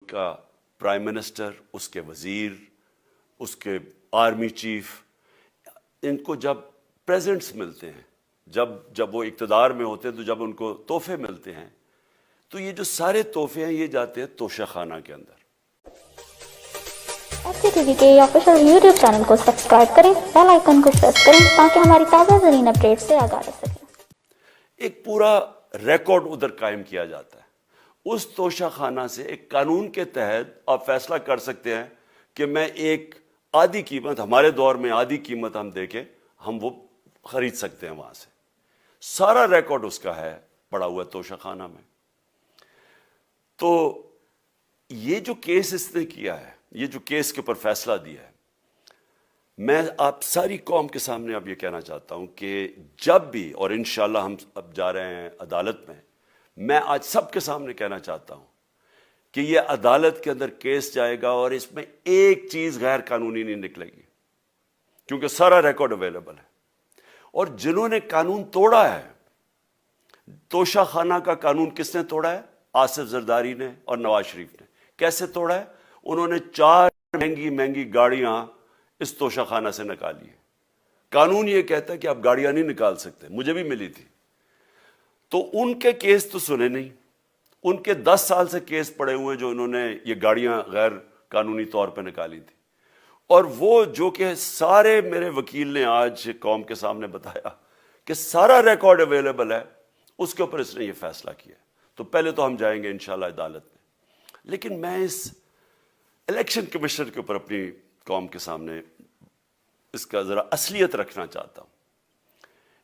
کا prime minister, اس کے وزیر، اس کے آرمی چیف، ان کو جب پریزنٹس ملتے ہیں، جب وہ اقتدار میں ہوتے ہیں، تو جب ان کو تحفے ملتے ہیں، تو یہ جو سارے تحفے ہیں یہ جاتے ہیں توشہ خانہ کے اندر۔ FCTV کے آفیشیل یوٹیوب چینل کو سبسکرائب کریں، بیل آئیکن کو پریس کریں تاکہ ہماری تازہ ترین اپڈیٹ سے آگاہ رہ سکیں۔ ایک پورا ریکارڈ ادھر قائم کیا جاتا ہے۔ اس توشہ خانہ سے ایک قانون کے تحت آپ فیصلہ کر سکتے ہیں کہ میں ایک آدھی قیمت، ہمارے دور میں آدھی قیمت ہم دے کے ہم وہ خرید سکتے ہیں وہاں سے۔ سارا ریکارڈ اس کا ہے پڑا ہوا توشہ خانہ میں۔ تو یہ جو کیس اس نے کیا ہے، یہ جو کیس کے اوپر فیصلہ دیا ہے، میں آپ ساری قوم کے سامنے اب یہ کہنا چاہتا ہوں کہ جب بھی، اور انشاءاللہ ہم اب جا رہے ہیں عدالت میں آج سب کے سامنے کہنا چاہتا ہوں کہ یہ عدالت کے اندر کیس جائے گا اور اس میں ایک چیز غیر قانونی نہیں نکلے گی، کیونکہ سارا ریکارڈ اویلیبل ہے۔ اور جنہوں نے قانون توڑا ہے، توشہ خانہ کا قانون کس نے توڑا ہے؟ آصف زرداری نے اور نواز شریف نے۔ کیسے توڑا ہے؟ انہوں نے 4 مہنگی گاڑیاں اس توشہ خانہ سے نکالی ہیں۔ قانون یہ کہتا ہے کہ آپ گاڑیاں نہیں نکال سکتے، مجھے بھی ملی تھی۔ تو ان کے کیس تو سنے نہیں، ان کے 10 سال سے کیس پڑے ہوئے جو انہوں نے یہ گاڑیاں غیر قانونی طور پہ نکالی تھی۔ اور وہ جو کہ سارے میرے وکیل نے آج قوم کے سامنے بتایا کہ سارا ریکارڈ اویلیبل ہے، اس کے اوپر اس نے یہ فیصلہ کیا۔ تو پہلے تو ہم جائیں گے انشاءاللہ عدالت میں، لیکن میں اس الیکشن کمیشن کے اوپر اپنی قوم کے سامنے اس کا ذرا اصلیت رکھنا چاہتا ہوں۔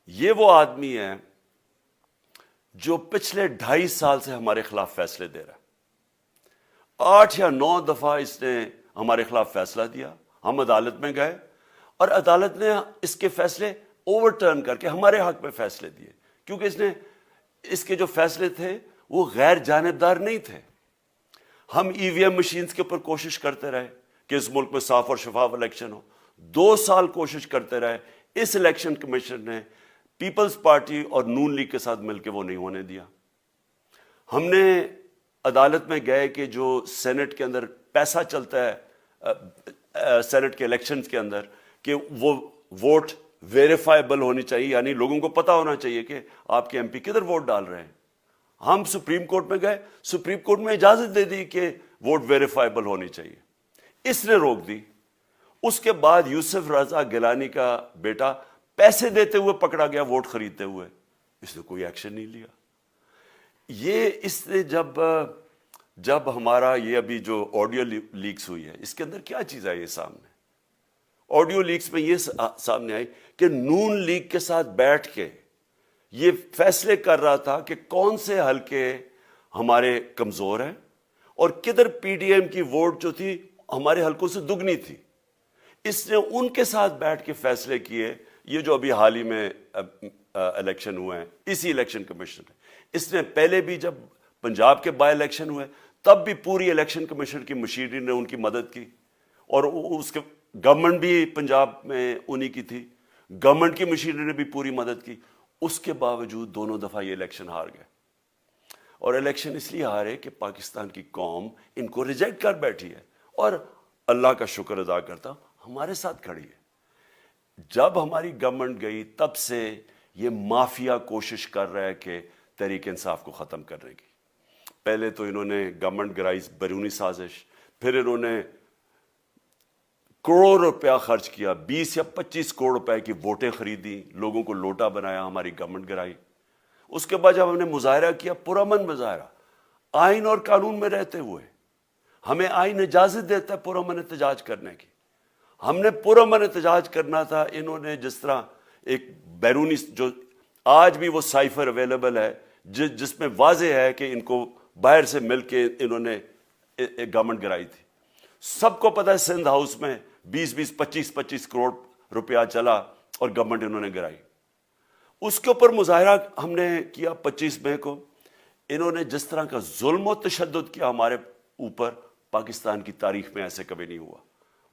یہ وہ آدمی ہے جو پچھلے 2.5 سال سے ہمارے خلاف فیصلے دے رہا ہے۔ 8 یا 9 دفعہ اس نے ہمارے خلاف فیصلہ دیا، ہم عدالت میں گئے اور عدالت نے اس کے فیصلے اوور ٹرن کر کے ہمارے حق میں فیصلے دیے، کیونکہ اس کے جو فیصلے تھے وہ غیر جانبدار نہیں تھے۔ ہم EVM مشینز کے اوپر کوشش کرتے رہے کہ اس ملک میں صاف اور شفاف الیکشن ہو، 2 سال کوشش کرتے رہے۔ اس الیکشن کمیشن نے پیپلز پارٹی اور نون لیگ کے ساتھ مل کے وہ نہیں ہونے دیا۔ ہم نے عدالت میں گئے کہ جو سینٹ کے اندر پیسہ چلتا ہے، سینٹ کے الیکشنز کے اندر، کہ وہ ووٹ ویریفائبل ہونی چاہیے، یعنی لوگوں کو پتہ ہونا چاہیے کہ آپ کے MP کدھر ووٹ ڈال رہے ہیں۔ ہم سپریم کورٹ میں گئے، سپریم کورٹ میں اجازت دے دی کہ ووٹ ویریفائبل ہونی چاہیے، اس نے روک دی۔ اس کے بعد یوسف رضا گیلانی کا بیٹا پیسے دیتے ہوئے پکڑا گیا ووٹ خریدتے ہوئے، اس نے کوئی ایکشن نہیں لیا۔ یہ اس نے جب ہمارا یہ ابھی جو آڈیو لیکس ہوئی ہے، اس کے اندر کیا چیز آئی ہے سامنے؟ آڈیو لیکس میں یہ سامنے آئی کہ نون لیگ کے ساتھ بیٹھ کے یہ فیصلے کر رہا تھا کہ کون سے حلقے ہمارے کمزور ہیں اور کدھر PDM کی ووٹ جو تھی ہمارے حلقوں سے دگنی تھی۔ اس نے ان کے ساتھ بیٹھ کے فیصلے کیے۔ یہ جو ابھی حال ہی میں الیکشن ہوئے ہیں، اسی الیکشن کمیشن نے، اس نے پہلے بھی جب پنجاب کے بائی الیکشن ہوئے تب بھی پوری الیکشن کمیشن کی مشینری نے ان کی مدد کی، اور اس کے گورنمنٹ بھی پنجاب میں انہی کی تھی، گورنمنٹ کی مشینری نے بھی پوری مدد کی۔ اس کے باوجود دونوں دفعہ یہ الیکشن ہار گئے، اور الیکشن اس لیے ہارے کہ پاکستان کی قوم ان کو ریجیکٹ کر بیٹھی ہے، اور اللہ کا شکر ادا کرتا ہوں ہمارے ساتھ کھڑی ہے۔ جب ہماری گورنمنٹ گئی تب سے یہ مافیا کوشش کر رہا ہے کہ تحریک انصاف کو ختم کرنے کی۔ پہلے تو انہوں نے گورنمنٹ گرائی بیرونی سازش، پھر انہوں نے کروڑ روپیہ خرچ کیا، 20 یا 25 کروڑ روپے کی ووٹیں خریدی، لوگوں کو لوٹا بنایا، ہماری گورنمنٹ گرائی۔ اس کے بعد جب ہم نے مظاہرہ کیا، پرامن مظاہرہ، آئین اور قانون میں رہتے ہوئے، ہمیں آئین اجازت دیتا ہے پرامن احتجاج کرنے کی، ہم نے پرامن احتجاج کرنا تھا۔ انہوں نے جس طرح ایک بیرونی، جو آج بھی وہ سائفر اویلیبل ہے جس میں واضح ہے کہ ان کو باہر سے مل کے انہوں نے گورنمنٹ گرائی تھی۔ سب کو پتہ ہے سندھ ہاؤس میں 25 کروڑ روپیہ چلا اور گورنمنٹ انہوں نے گرائی۔ اس کے اوپر مظاہرہ ہم نے کیا 25 مئی کو۔ انہوں نے جس طرح کا ظلم و تشدد کیا ہمارے اوپر، پاکستان کی تاریخ میں ایسے کبھی نہیں ہوا۔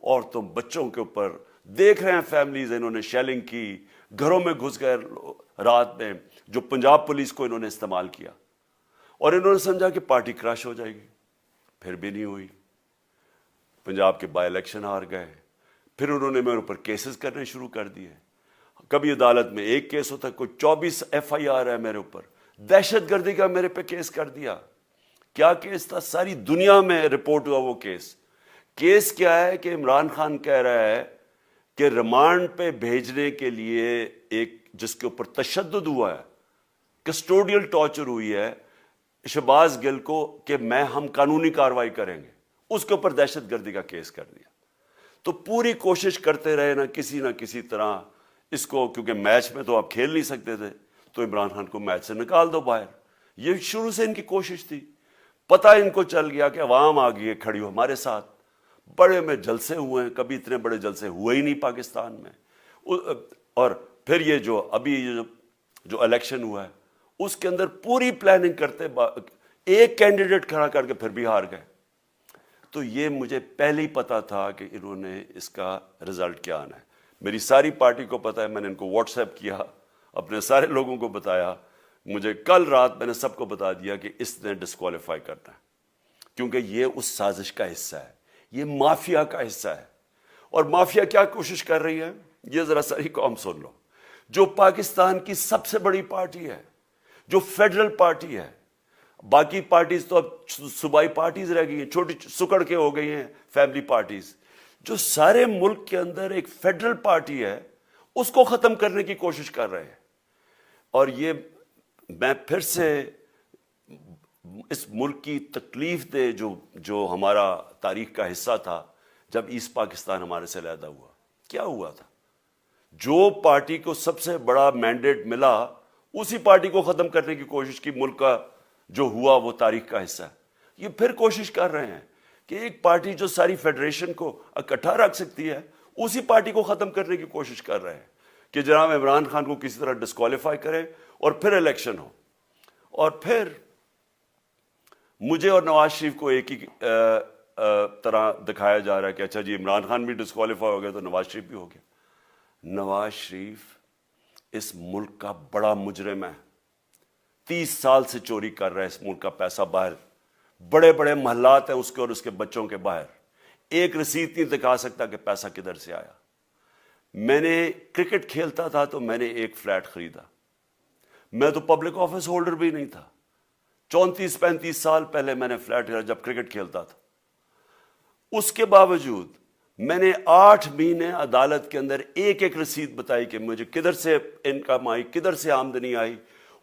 عورتوں بچوں کے اوپر دیکھ رہے ہیں فیملیز، انہوں نے شیلنگ کی، گھروں میں گھس گئے رات میں، جو پنجاب پولیس کو انہوں نے استعمال کیا، اور انہوں نے سمجھا کہ پارٹی کراش ہو جائے گی۔ پھر بھی نہیں ہوئی. پنجاب کے بائی الیکشن ہار گئے. پھر انہوں نے میرے اوپر کیسز کرنے شروع کر دیے. کبھی عدالت میں ایک کیس ہوتا ہے, کوئی 24 FIR ہے میرے اوپر. دہشت گردی کا میرے پہ کیس کر دیا. کیا کیس تھا؟ ساری دنیا میں رپورٹ ہوا وہ کیس. کیس کیا ہے کہ عمران خان کہہ رہا ہے کہ ریمانڈ پہ بھیجنے کے لیے ایک جس کے اوپر تشدد ہوا ہے, کسٹوڈیل ٹارچر ہوئی ہے شہباز گل کو, کہ ہم قانونی کارروائی کریں گے, اس کے اوپر دہشت گردی کا کیس کر دیا. تو پوری کوشش کرتے رہے نہ کسی طرح اس کو, کیونکہ میچ میں تو آپ کھیل نہیں سکتے تھے, تو عمران خان کو میچ سے نکال دو باہر. یہ شروع سے ان کی کوشش تھی. پتہ ان کو چل گیا کہ عوام آ گئی ہے کھڑی ہو ہمارے ساتھ. بڑے میں جلسے ہوئے ہیں, کبھی اتنے بڑے جلسے ہوئے ہی نہیں پاکستان میں. اور پھر یہ جو ابھی جو الیکشن ہوا ہے اس کے اندر پوری پلاننگ کرتے, ایک کینڈیڈیٹ کھڑا کر کے پھر بھی ہار گئے. تو یہ مجھے پہلے ہی پتا تھا کہ انہوں نے اس کا رزلٹ کیا آنا ہے. میری ساری پارٹی کو پتا ہے, میں نے ان کو واٹس ایپ کیا, اپنے سارے لوگوں کو بتایا. مجھے کل رات میں نے سب کو بتا دیا کہ اس نے ڈسکوالیفائی کرنا ہے, کیونکہ یہ اس سازش کا حصہ ہے, یہ مافیا کا حصہ ہے. اور مافیا کیا کوشش کر رہی ہے, یہ ذرا ساری قوم سن لو. جو پاکستان کی سب سے بڑی پارٹی ہے, جو فیڈرل پارٹی ہے, باقی پارٹیز تو اب صوبائی پارٹیز رہ گئی ہیں, چھوٹی سکڑ کے ہو گئی ہیں فیملی پارٹیز. جو سارے ملک کے اندر ایک فیڈرل پارٹی ہے, اس کو ختم کرنے کی کوشش کر رہے ہیں. اور یہ میں پھر سے اس ملک کی تکلیف دے جو ہمارا تاریخ کا حصہ تھا, جب ایسٹ پاکستان ہمارے سے علیحدہ ہوا, کیا ہوا تھا؟ جو پارٹی کو سب سے بڑا مینڈیٹ ملا اسی پارٹی کو ختم کرنے کی کوشش کی. ملک کا جو ہوا وہ تاریخ کا حصہ ہے. یہ پھر کوشش کر رہے ہیں کہ ایک پارٹی جو ساری فیڈریشن کو اکٹھا رکھ سکتی ہے, اسی پارٹی کو ختم کرنے کی کوشش کر رہے ہیں کہ جناب عمران خان کو کسی طرح ڈسکوالیفائی کرے اور پھر الیکشن ہو. اور پھر مجھے اور نواز شریف کو ایک ہی طرح دکھایا جا رہا ہے کہ اچھا جی عمران خان بھی ڈسکوالیفائی ہو گیا تو نواز شریف بھی ہو گیا. نواز شریف اس ملک کا بڑا مجرم ہے. 30 سال سے چوری کر رہا ہے اس ملک کا پیسہ باہر. بڑے بڑے محلات ہیں اس کے اور اس کے بچوں کے باہر. ایک رسید نہیں دکھا سکتا کہ پیسہ کدھر سے آیا. میں نے کرکٹ کھیلتا تھا تو میں نے ایک فلیٹ خریدا. میں تو پبلک آفس ہولڈر بھی نہیں تھا. 34-35 سال پہلے میں نے فلیٹ خریدا جب کرکٹ کھیلتا تھا. اس کے باوجود میں نے 8 مہینے عدالت کے اندر ایک ایک رسید بتائی کہ مجھے کدھر سے انکم آئی, کدھر سے آمدنی آئی,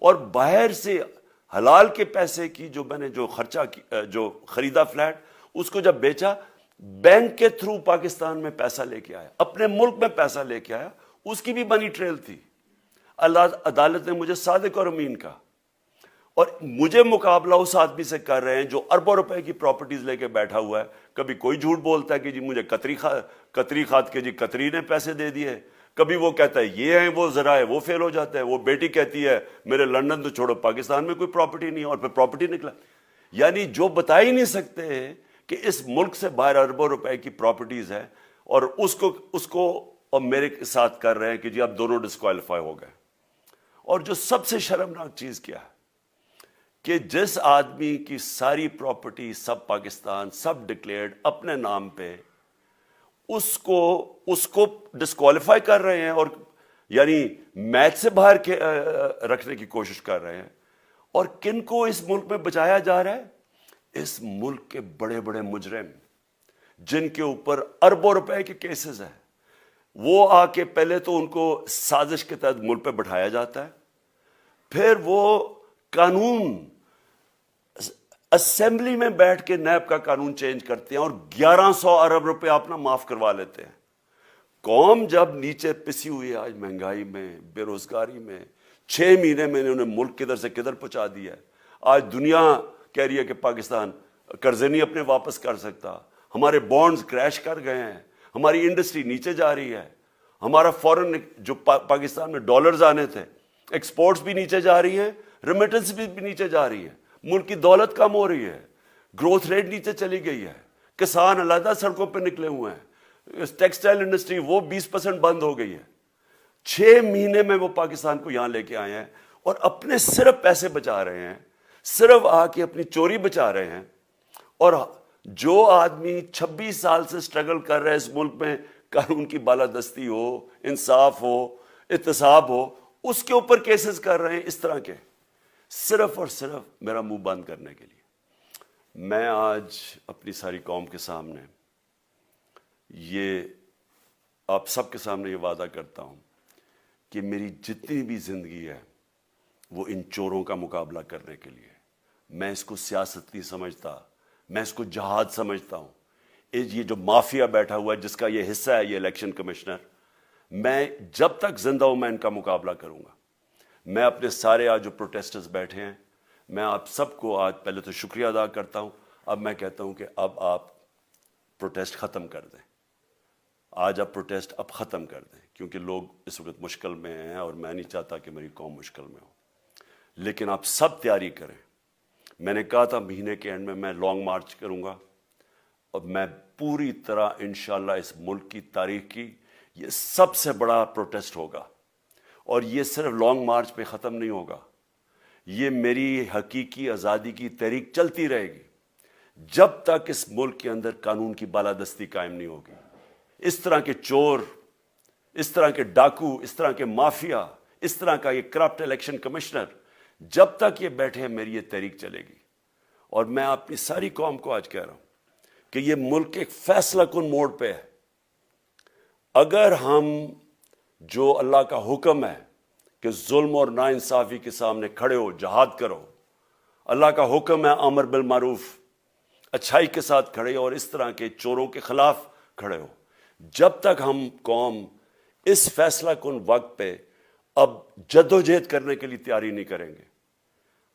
اور باہر سے حلال کے پیسے کی جو میں نے جو خرچہ جو خریدا فلیٹ, اس کو جب بیچا بینک کے تھرو پاکستان میں پیسہ لے کے آیا, اپنے ملک میں پیسہ لے کے آیا. اس کی بھی منی ٹریل تھی. عدالت نے مجھے صادق اور امین کا, اور مجھے مقابلہ اس آدمی سے کر رہے ہیں جو اربوں روپے کی پراپرٹیز لے کے بیٹھا ہوا ہے. کبھی کوئی جھوٹ بولتا ہے کہ جی مجھے قطری کھاد کے جی قطری نے پیسے دے دیے, کبھی وہ کہتا ہے یہ ہیں وہ ذرائع, وہ فیل ہو جاتا ہے. وہ بیٹی کہتی ہے میرے لندن تو چھوڑو پاکستان میں کوئی پراپرٹی نہیں, اور پھر پراپرٹی نکلا. یعنی جو بتا ہی نہیں سکتے کہ اس ملک سے باہر اربوں روپے کی پراپرٹیز ہیں, اور اس کو اور میرے ساتھ کر رہے ہیں کہ جی اب دونوں ڈسکوالیفائی ہو گئے. اور جو سب سے شرمناک چیز کیا ہے کہ جس آدمی کی ساری پراپرٹی سب پاکستان سب ڈکلیئرڈ اپنے نام پہ, اس کو ڈسکوالیفائی کر رہے ہیں, اور یعنی میچ سے باہر رکھنے کی کوشش کر رہے ہیں. اور کن کو اس ملک میں بچایا جا رہا ہے؟ اس ملک کے بڑے بڑے مجرم جن کے اوپر اربوں روپے کے کیسز ہیں, وہ آ کے پہلے تو ان کو سازش کے تحت ملک پہ بٹھایا جاتا ہے, پھر وہ قانون اسمبلی میں بیٹھ کے نیب کا قانون چینج کرتے ہیں اور 1100 ارب روپے اپنا معاف کروا لیتے ہیں. قوم جب نیچے پسی ہوئی ہے آج مہنگائی میں, بے روزگاری میں, 6 مہینے میں انہوں نے ملک کدھر سے کدھر پہنچا دیا ہے. آج دنیا کہہ رہی ہے کہ پاکستان قرضے نہیں اپنے واپس کر سکتا, ہمارے بانڈز کریش کر گئے ہیں, ہماری انڈسٹری نیچے جا رہی ہے, ہمارا فورن جو پاکستان میں ڈالرز آنے تھے ایکسپورٹس بھی نیچے جا رہی ہیں, ریمیٹنس بھی نیچے جا رہی ہے, ملک کی دولت کم ہو رہی ہے, گروتھ ریٹ نیچے چلی گئی ہے, کسان علیحدہ سڑکوں پہ نکلے ہوئے ہیں, ٹیکسٹائل انڈسٹری وہ 20% بند ہو گئی ہے. 6 مہینے میں وہ پاکستان کو یہاں لے کے آئے ہیں اور اپنے صرف پیسے بچا رہے ہیں, صرف آ کے اپنی چوری بچا رہے ہیں, اور جو آدمی 26 سال سے سٹرگل کر رہا ہے اس ملک میں قانون کی بالادستی ہو، انصاف ہو، احتساب ہو، اس کے اوپر کیسز کر رہے ہیں اس طرح کے، صرف اور صرف میرا منہ بند کرنے کے لیے۔ میں آج اپنی ساری قوم کے سامنے یہ آپ سب کے سامنے یہ وعدہ کرتا ہوں کہ میری جتنی بھی زندگی ہے وہ ان چوروں کا مقابلہ کرنے کے لیے۔ میں اس کو سیاست نہیں سمجھتا، میں اس کو جہاد سمجھتا ہوں۔ یہ جو مافیا بیٹھا ہوا ہے جس کا یہ حصہ ہے یہ الیکشن کمشنر، میں جب تک زندہ ہوں میں ان کا مقابلہ کروں گا۔ میں اپنے سارے آج جو پروٹیسٹرز بیٹھے ہیں، میں آپ سب کو آج پہلے تو شکریہ ادا کرتا ہوں۔ اب میں کہتا ہوں کہ اب آپ پروٹیسٹ ختم کر دیں، آج آپ پروٹیسٹ اب ختم کر دیں، کیونکہ لوگ اس وقت مشکل میں ہیں اور میں نہیں چاہتا کہ میری قوم مشکل میں ہو۔ لیکن آپ سب تیاری کریں۔ میں نے کہا تھا مہینے کے اینڈ میں لانگ مارچ کروں گا، اور میں پوری طرح انشاءاللہ اس ملک کی تاریخ کی یہ سب سے بڑا پروٹیسٹ ہوگا، اور یہ صرف لانگ مارچ پہ ختم نہیں ہوگا، یہ میری حقیقی آزادی کی تحریک چلتی رہے گی جب تک اس ملک کے اندر قانون کی بالادستی قائم نہیں ہوگی۔ اس طرح کے چور، اس طرح کے ڈاکو، اس طرح کے مافیا، اس طرح کا یہ کرپٹ الیکشن کمشنر جب تک یہ بیٹھے ہیں میری یہ تحریک چلے گی۔ اور میں اپنی ساری قوم کو آج کہہ رہا ہوں کہ یہ ملک ایک فیصلہ کن موڑ پہ ہے۔ اگر ہم جو اللہ کا حکم ہے کہ ظلم اور ناانصافی کے سامنے کھڑے ہو، جہاد کرو، اللہ کا حکم ہے امر بالمعروف، اچھائی کے ساتھ کھڑے ہو اور اس طرح کے چوروں کے خلاف کھڑے ہو، جب تک ہم قوم اس فیصلہ کن وقت پہ اب جدوجہد کرنے کے لیے تیاری نہیں کریں گے،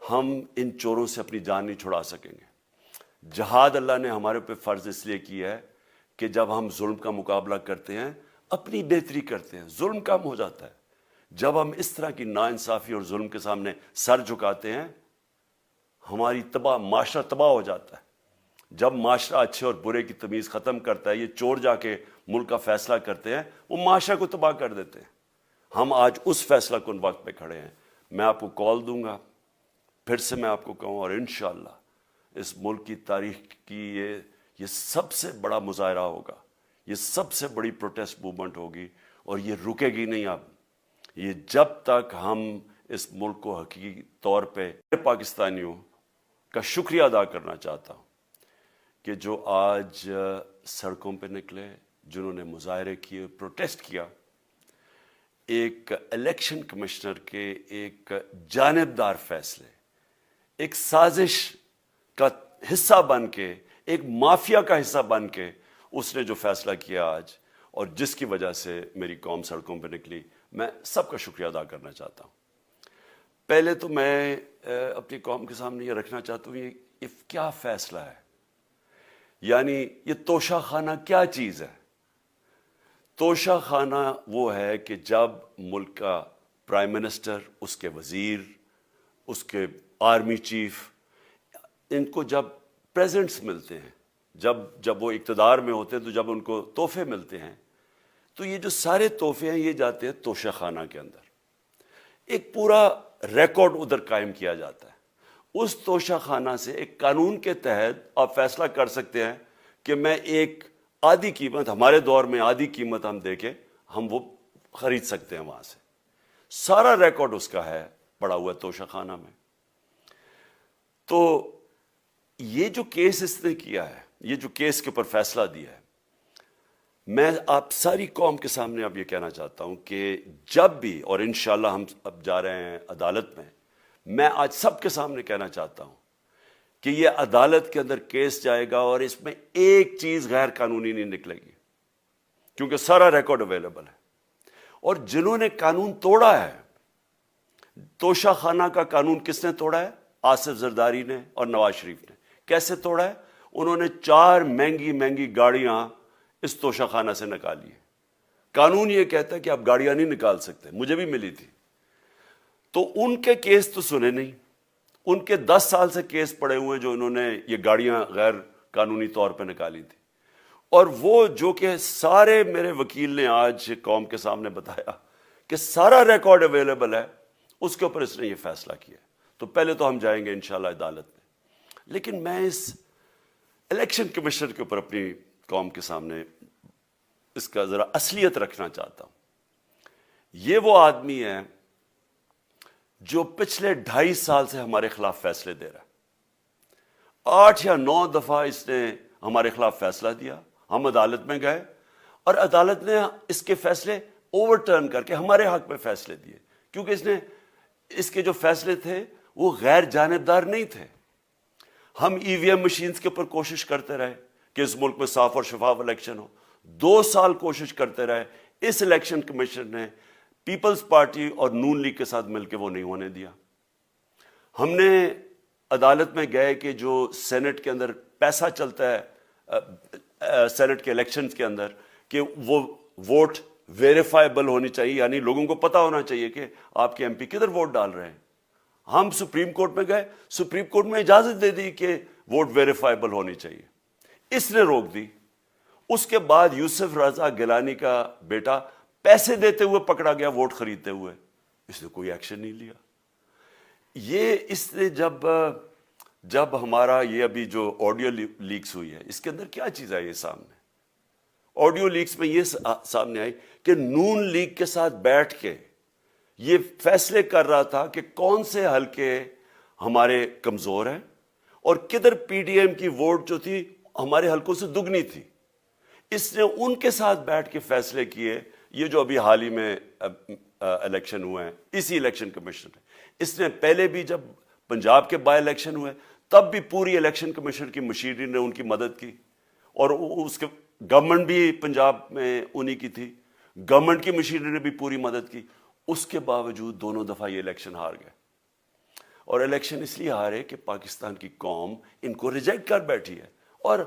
ہم ان چوروں سے اپنی جان نہیں چھڑا سکیں گے۔ جہاد اللہ نے ہمارے پہ فرض اس لیے کیا ہے کہ جب ہم ظلم کا مقابلہ کرتے ہیں اپنی بہتری کرتے ہیں، ظلم کم ہو جاتا ہے۔ جب ہم اس طرح کی ناانصافی اور ظلم کے سامنے سر جھکاتے ہیں ہماری معاشرہ تباہ ہو جاتا ہے۔ جب معاشرہ اچھے اور برے کی تمیز ختم کرتا ہے، یہ چور جا کے ملک کا فیصلہ کرتے ہیں، وہ معاشرہ کو تباہ کر دیتے ہیں۔ ہم آج اس فیصلہ کن وقت پہ کھڑے ہیں۔ میں آپ کو کال دوں گا، پھر سے میں آپ کو کہوں، اور انشاءاللہ اس ملک کی تاریخ کی یہ سب سے بڑا مظاہرہ ہوگا، یہ سب سے بڑی پروٹیسٹ موومنٹ ہوگی، اور یہ رکے گی نہیں اب، یہ جب تک ہم اس ملک کو حقیقی طور پہ پاکستانیوں کا شکریہ ادا کرنا چاہتا ہوں کہ جو آج سڑکوں پہ نکلے، جنہوں نے مظاہرے کیے، پروٹیسٹ کیا، ایک الیکشن کمشنر کے ایک جانبدار فیصلے، ایک سازش کا حصہ بن کے، ایک مافیا کا حصہ بن کے اس نے جو فیصلہ کیا آج، اور جس کی وجہ سے میری قوم سڑکوں پہ نکلی، میں سب کا شکریہ ادا کرنا چاہتا ہوں۔ پہلے تو میں اپنی قوم کے سامنے یہ رکھنا چاہتا ہوں یہ کیا فیصلہ ہے، یعنی یہ توشہ خانہ کیا چیز ہے؟ توشہ خانہ وہ ہے کہ جب ملک کا پرائم منسٹر، اس کے وزیر، اس کے آرمی چیف، ان کو جب پریزنٹس ملتے ہیں، جب وہ اقتدار میں ہوتے ہیں تو جب ان کو تحفے ملتے ہیں، تو یہ جو سارے تحفے ہیں یہ جاتے ہیں توشہ خانہ کے اندر۔ ایک پورا ریکارڈ ادھر قائم کیا جاتا ہے۔ اس توشہ خانہ سے ایک قانون کے تحت آپ فیصلہ کر سکتے ہیں کہ میں ایک آدھی قیمت، ہمارے دور میں آدھی قیمت ہم دے کے ہم وہ خرید سکتے ہیں وہاں سے۔ سارا ریکارڈ اس کا ہے پڑا ہوا ہے توشہ خانہ میں۔ تو یہ جو کیس اس نے کیا ہے، یہ جو کیس کے اوپر فیصلہ دیا ہے، میں آپ ساری قوم کے سامنے اب یہ کہنا چاہتا ہوں کہ جب بھی، اور انشاءاللہ ہم اب جا رہے ہیں عدالت میں آج سب کے سامنے کہنا چاہتا ہوں کہ یہ عدالت کے اندر کیس جائے گا اور اس میں ایک چیز غیر قانونی نہیں نکلے گی، کیونکہ سارا ریکارڈ اویلیبل ہے۔ اور جنہوں نے قانون توڑا ہے، توشہ خانہ کا قانون کس نے توڑا ہے؟ آصف زرداری نے اور نواز شریف نے۔ کیسے توڑا ہے؟ انہوں نے 4 مہنگی گاڑیاں اس توشہ خانہ سے نکالی ہے۔ قانون یہ کہتا ہے کہ آپ گاڑیاں نہیں نکال سکتے، مجھے بھی ملی تھی۔ تو ان کے کیس تو سنے نہیں، ان کے 10 سال سے کیس پڑے ہوئے جو انہوں نے یہ گاڑیاں غیر قانونی طور پہ نکالی تھی۔ اور وہ جو کہ سارے میرے وکیل نے آج قوم کے سامنے بتایا کہ سارا ریکارڈ اویلیبل ہے، اس کے اوپر اس نے یہ فیصلہ کیا۔ تو پہلے تو ہم جائیں گے انشاءاللہ عدالت میں، لیکن میں اس الیکشن کمیشن کے اوپر اپنی قوم کے سامنے اس کا ذرا اصلیت رکھنا چاہتا ہوں. یہ وہ آدمی ہے جو پچھلے 2.5 سال سے ہمارے خلاف فیصلے دے رہا ہے. 8 یا 9 دفعہ اس نے ہمارے خلاف فیصلہ دیا, ہم عدالت میں گئے اور عدالت نے اس کے فیصلے اوور ٹرن کر کے ہمارے حق میں فیصلے دیے, کیونکہ اس کے جو فیصلے تھے وہ غیر جانبدار نہیں تھے. ہم ای وی ایم مشینز کے اوپر کوشش کرتے رہے کہ اس ملک میں صاف اور شفاف الیکشن ہو. 2 سال کوشش کرتے رہے. اس الیکشن کمیشن نے پیپلز پارٹی اور نون لیگ کے ساتھ مل کے وہ نہیں ہونے دیا. ہم نے عدالت میں گئے کہ جو سینٹ کے اندر پیسہ چلتا ہے سینٹ کے الیکشنز کے اندر, کہ وہ ووٹ ویریفائبل ہونی چاہیے, یعنی لوگوں کو پتا ہونا چاہیے کہ آپ کے ایم پی کدھر ووٹ ڈال رہے ہیں. ہم سپریم کورٹ میں گئے, سپریم کورٹ میں اجازت دے دی کہ ووٹ ویریفائبل ہونی چاہیے, اس نے روک دی. اس کے بعد یوسف رضا گیلانی کا بیٹا پیسے دیتے ہوئے پکڑا گیا ووٹ خریدتے ہوئے, اس نے کوئی ایکشن نہیں لیا. یہ اس نے جب ہمارا یہ ابھی جو آڈیو لیکس ہوئی ہے, اس کے اندر کیا چیز آئی ہے سامنے؟ آڈیو لیکس میں یہ سامنے آئی کہ نون لیگ کے ساتھ بیٹھ کے یہ فیصلے کر رہا تھا کہ کون سے حلقے ہمارے کمزور ہیں اور کدھر پی ڈی ایم کی ووٹ جو تھی ہمارے حلقوں سے دگنی تھی. اس نے ان کے ساتھ بیٹھ کے فیصلے کیے. یہ جو ابھی حال ہی میں الیکشن ہوئے ہیں, اسی الیکشن کمیشن نے, اس نے پہلے بھی جب پنجاب کے بائی الیکشن ہوئے تب بھی پوری الیکشن کمیشن کی مشینری نے ان کی مدد کی, اور اس کے گورنمنٹ بھی پنجاب میں انہی کی تھی, گورنمنٹ کی مشینری نے بھی پوری مدد کی. اس کے باوجود دونوں دفعہ یہ الیکشن ہار گئے. اور الیکشن اس لیے ہارے کہ پاکستان کی قوم ان کو ریجیکٹ کر بیٹھی ہے, اور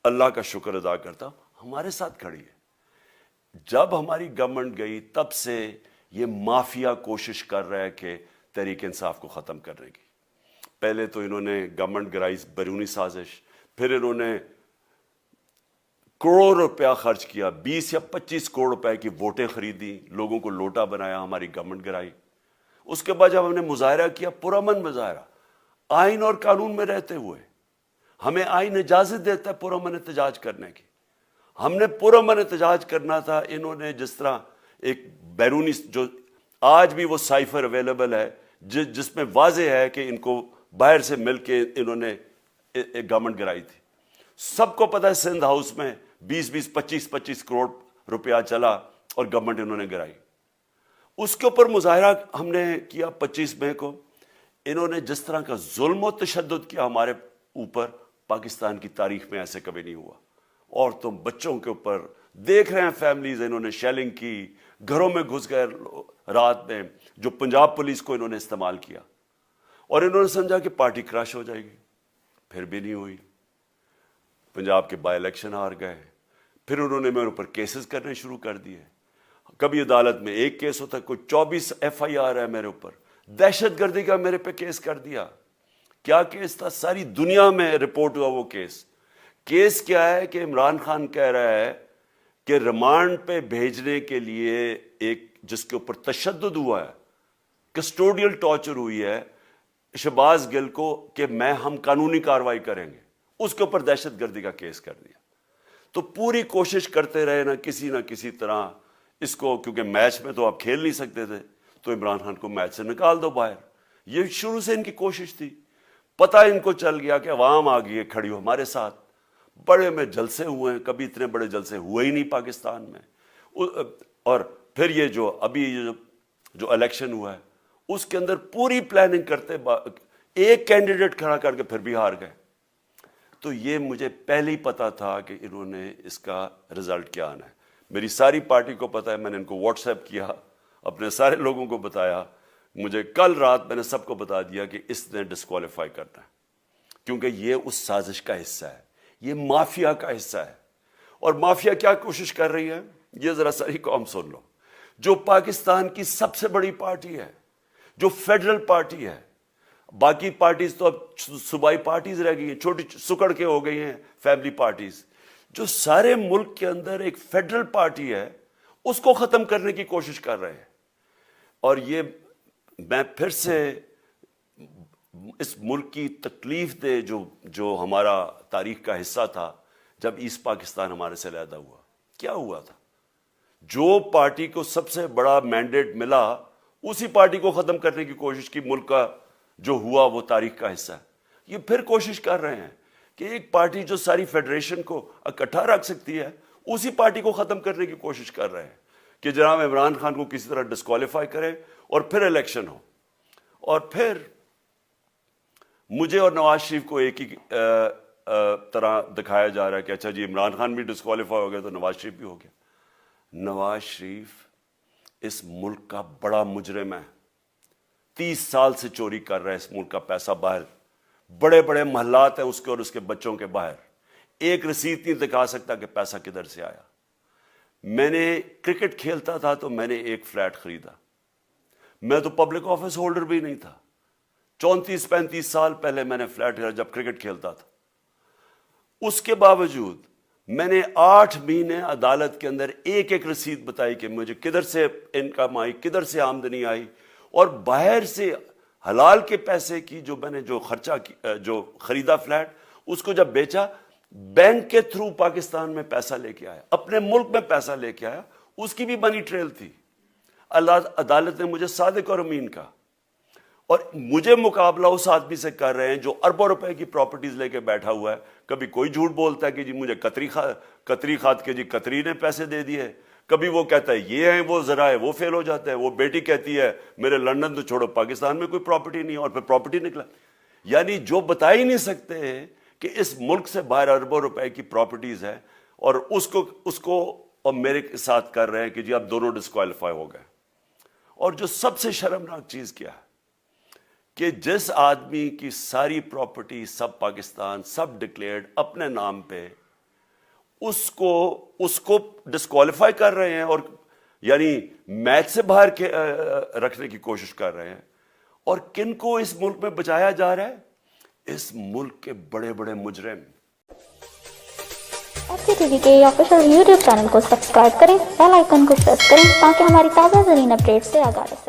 اللہ کا شکر ادا کرتا ہمارے ساتھ کھڑی ہے. جب ہماری گورنمنٹ گئی تب سے یہ مافیا کوشش کر رہا ہے کہ تحریک انصاف کو ختم کرنے کی. پہلے تو انہوں نے گورنمنٹ گرائی بیرونی سازش, پھر انہوں نے کروڑ روپیہ خرچ کیا, 20 یا 25 کروڑ روپے کی ووٹیں خریدی, لوگوں کو لوٹا بنایا, ہماری گورنمنٹ گرائی. اس کے بعد جب ہم نے مظاہرہ کیا, پرامن مظاہرہ, آئین اور قانون میں رہتے ہوئے, ہمیں آئین اجازت دیتا ہے پرامن احتجاج کرنے کی, ہم نے پرامن احتجاج کرنا تھا. انہوں نے جس طرح ایک بیرونی, جو آج بھی وہ سائفر اویلیبل ہے جس میں واضح ہے کہ ان کو باہر سے مل کے انہوں نے ایک گورنمنٹ گرائی تھی. سب کو پتہ ہے سندھ ہاؤس میں 20 25 کروڑ روپیہ چلا اور گورنمنٹ انہوں نے گرائی. اس کے اوپر مظاہرہ ہم نے کیا 25 مئی کو. انہوں نے جس طرح کا ظلم و تشدد کیا ہمارے اوپر, پاکستان کی تاریخ میں ایسے کبھی نہیں ہوا. عورتوں بچوں کے اوپر دیکھ رہے ہیں فیملیز, انہوں نے شیلنگ کی, گھروں میں گھس گئے رات میں, جو پنجاب پولیس کو انہوں نے استعمال کیا, اور انہوں نے سمجھا کہ پارٹی کراش ہو جائے گی. پھر بھی نہیں ہوئی. پنجاب کے بائی الیکشن ہار گئے. پھر انہوں نے میرے اوپر کیسز کرنے شروع کر دیے. کبھی عدالت میں ایک کیس ہوتا, کوئی 24 ایف آئی آر ہے میرے اوپر, دہشت گردی کا میرے پہ کیس کر دیا. کیا کیس تھا؟ ساری دنیا میں رپورٹ ہوا وہ کیس. کیس کیا ہے کہ عمران خان کہہ رہا ہے کہ ریمانڈ پہ بھیجنے کے لیے ایک جس کے اوپر تشدد ہوا ہے, کسٹوڈیل ٹارچر ہوئی ہے شہباز گل کو, کہ ہم قانونی کارروائی کریں گے, اس کے اوپر دہشت گردی کا کیس کر دیا. تو پوری کوشش کرتے رہے نہ کسی طرح اس کو, کیونکہ میچ میں تو آپ کھیل نہیں سکتے تھے, تو عمران خان کو میچ سے نکال دو باہر. یہ شروع سے ان کی کوشش تھی. پتہ ان کو چل گیا کہ عوام آ گئی ہے کھڑی ہو ہمارے ساتھ. بڑے میں جلسے ہوئے ہیں, کبھی اتنے بڑے جلسے ہوئے ہی نہیں پاکستان میں. اور پھر یہ جو ابھی جو الیکشن ہوا ہے اس کے اندر پوری پلاننگ کرتے, ایک کینڈیڈیٹ کھڑا کر کے پھر بھی ہار گئے. تو یہ مجھے پہلے ہی پتا تھا کہ انہوں نے اس کا رزلٹ کیا آنا ہے. میری ساری پارٹی کو پتا ہے, میں نے ان کو واٹس ایپ کیا, اپنے سارے لوگوں کو بتایا. مجھے کل رات میں نے سب کو بتا دیا کہ اس نے ڈسکوالیفائی کرنا ہے, کیونکہ یہ اس سازش کا حصہ ہے, یہ مافیا کا حصہ ہے. اور مافیا کیا کوشش کر رہی ہے, یہ ذرا ساری قوم سن لو. جو پاکستان کی سب سے بڑی پارٹی ہے, جو فیڈرل پارٹی ہے, باقی پارٹیز تو اب صوبائی پارٹیز رہ گئی ہیں, چھوٹی سکڑ کے ہو گئی ہیں فیملی پارٹیز. جو سارے ملک کے اندر ایک فیڈرل پارٹی ہے, اس کو ختم کرنے کی کوشش کر رہے ہیں. اور یہ میں پھر سے اس ملک کی تکلیف دہ جو ہمارا تاریخ کا حصہ تھا جب ایسٹ پاکستان ہمارے سے علیحدہ ہوا، کیا ہوا تھا؟ جو پارٹی کو سب سے بڑا مینڈیٹ ملا اسی پارٹی کو ختم کرنے کی کوشش کی. ملک کا جو ہوا وہ تاریخ کا حصہ ہے. یہ پھر کوشش کر رہے ہیں کہ ایک پارٹی جو ساری فیڈریشن کو اکٹھا رکھ سکتی ہے اسی پارٹی کو ختم کرنے کی کوشش کر رہے ہیں کہ جناب عمران خان کو کسی طرح ڈسکوالیفائی کرے اور پھر الیکشن ہو. اور پھر مجھے اور نواز شریف کو ایک ہی طرح دکھایا جا رہا ہے کہ اچھا جی عمران خان بھی ڈسکوالیفائی ہو گیا تو نواز شریف بھی ہو گیا. نواز شریف اس ملک کا بڑا مجرم ہے. 30 سال سے چوری کر رہا ہے اس ملک کا پیسہ باہر. بڑے بڑے محلات ہیں اس کے اور اس کے بچوں کے باہر. ایک رسید نہیں دکھا سکتا کہ پیسہ کدھر سے آیا. میں نے کرکٹ کھیلتا تھا تو میں نے ایک فلیٹ خریدا. میں تو پبلک آفس ہولڈر بھی نہیں تھا. 34-35 سال پہلے میں نے فلیٹ خریدا جب کرکٹ کھیلتا تھا. اس کے باوجود میں نے 8 مہینے عدالت کے اندر ایک ایک رسید بتائی کہ مجھے کدھر سے انکم آئی, کدھر سے آمدنی آئی, اور باہر سے حلال کے پیسے کی جو میں نے جو خرچہ جو خریدا فلیٹ اس کو جب بیچا بینک کے تھرو پاکستان میں پیسہ لے کے آیا, اپنے ملک میں پیسہ لے کے آیا. اس کی بھی منی ٹریل تھی. عدالت نے مجھے صادق اور امین کا, اور مجھے مقابلہ اس آدمی سے کر رہے ہیں جو اربوں روپے کی پراپرٹیز لے کے بیٹھا ہوا ہے. کبھی کوئی جھوٹ بولتا ہے کہ جی مجھے قطری کھاد کے جی قطری نے پیسے دے دیے, کبھی وہ کہتا ہے یہ ہیں وہ ذرائع وہ فیل ہو جاتا ہے. وہ بیٹی کہتی ہے میرے لندن تو چھوڑو پاکستان میں کوئی پراپرٹی نہیں ہے, اور پھر پراپرٹی نکلا. یعنی جو بتا ہی نہیں سکتے کہ اس ملک سے باہر اربوں روپے کی پراپرٹیز ہے, اور اس کو اور میرے ساتھ کر رہے ہیں کہ جی آپ دونوں ڈسکوالیفائی ہو گئے. اور جو سب سے شرمناک چیز کیا ہے کہ جس آدمی کی ساری پراپرٹی سب پاکستان سب ڈکلیئرڈ اپنے نام پہ, اس کو ڈسکوالیفائی کر رہے ہیں اور یعنی میچ سے باہر رکھنے کی کوشش کر رہے ہیں. اور کن کو اس ملک میں بچایا جا رہا ہے؟ اس ملک کے بڑے بڑے مجرم. FCTV کے آفیشیل YouTube چینل کو سبسکرائب کریں, بیل آئیکن کو پریس کریں تاکہ ہماری تازہ ترین اپڈیٹ سے آگاہ رہیں.